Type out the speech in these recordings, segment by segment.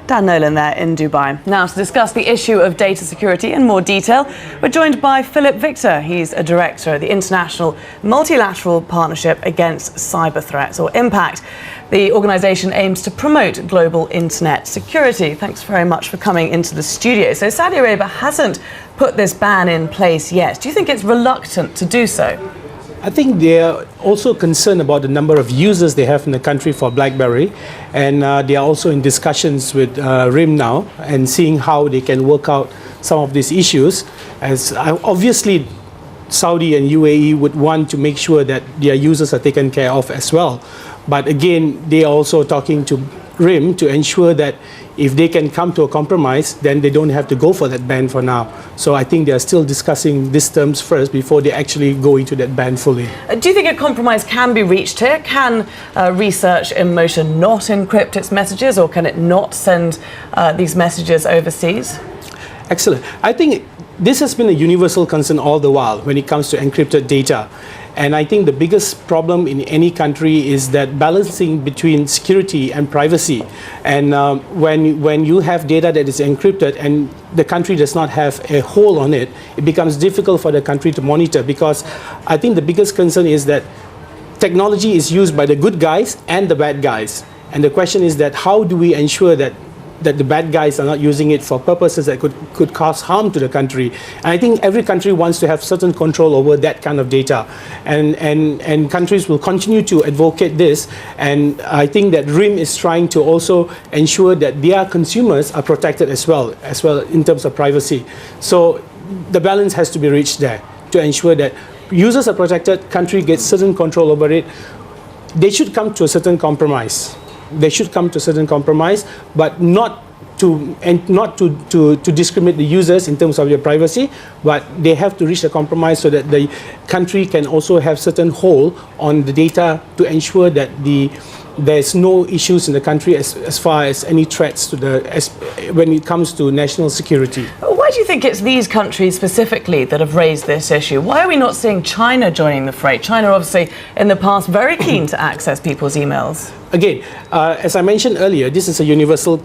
Dan Nolan there in Dubai. Now, to discuss the issue of data security in more detail, we're joined by Philip Victor. He's a director at the International Multilateral Partnership Against Cyber Threats, or IMPACT. The organisation aims to promote global internet security. Thanks very much for coming into the studio. So Saudi Arabia hasn't put this ban in place yet. Do you think it's reluctant to do so? I think they are also concerned about the number of users they have in the country for Blackbeery, and they are also in discussions with RIM now and seeing how they can work out some of these issues. As obviously Saudi and UAE would want to make sure that their users are taken care of as well. But again, they are also talking to RIM to ensure that if they can come to a compromise, then they don't have to go for that ban for now. So I think they are still discussing these terms first before they actually go into that ban fully. Do you think a compromise can be reached here? Can Research in Motion not encrypt its messages, or can it not send these messages overseas? Excellent. I think this has been a universal concern all the while when it comes to encrypted data. And I think the biggest problem in any country is that balancing between security and privacy. And when you have data that is encrypted and the country does not have a hold on it, it becomes difficult for the country to monitor, because I think the biggest concern is that technology is used by the good guys and the bad guys. And the question is that how do we ensure that the bad guys are not using it for purposes that could cause harm to the country. And I think every country wants to have certain control over that kind of data. And countries will continue to advocate this. And I think that RIM is trying to also ensure that their consumers are protected as well in terms of privacy. So the balance has to be reached there to ensure that users are protected, country gets certain control over it. They should come to a certain compromise. They should come to a certain compromise, but not to discriminate the users in terms of their privacy, but they have to reach a compromise so that the country can also have certain hold on the data to ensure that there's no issues in the country as far as any threats to when it comes to national security. Why do you think it's these countries specifically that have raised this issue? Why are we not seeing China joining the fray? China obviously in the past very keen to access people's emails. Again, as I mentioned earlier, this is a universal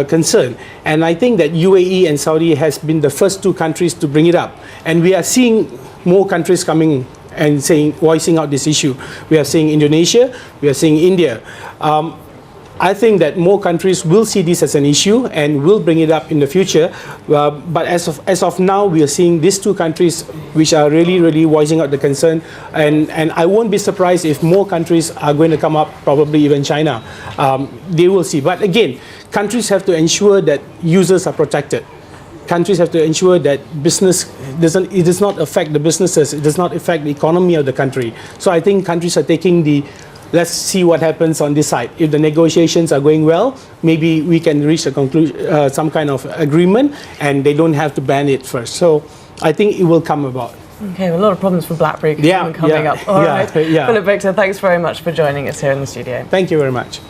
concern, and I think that UAE and Saudi has been the first two countries to bring it up, and we are seeing more countries coming and voicing out this issue. We are seeing Indonesia, we are seeing India. I think that more countries will see this as an issue and will bring it up in the future. But as of now, we are seeing these two countries which are really voicing out the concern. And I won't be surprised if more countries are going to come up, probably even China. They will see. But again, countries have to ensure that users are protected. Countries have to ensure that it does not affect the businesses, it does not affect the economy of the country. So I think countries are taking let's see what happens on this side. If the negotiations are going well, maybe we can reach a conclusion, some kind of agreement, and they don't have to ban it first. So I think it will come about. Okay, well, a lot of problems for Blackbeery coming up. All right. Philip Victor, thanks very much for joining us here in the studio. Thank you very much.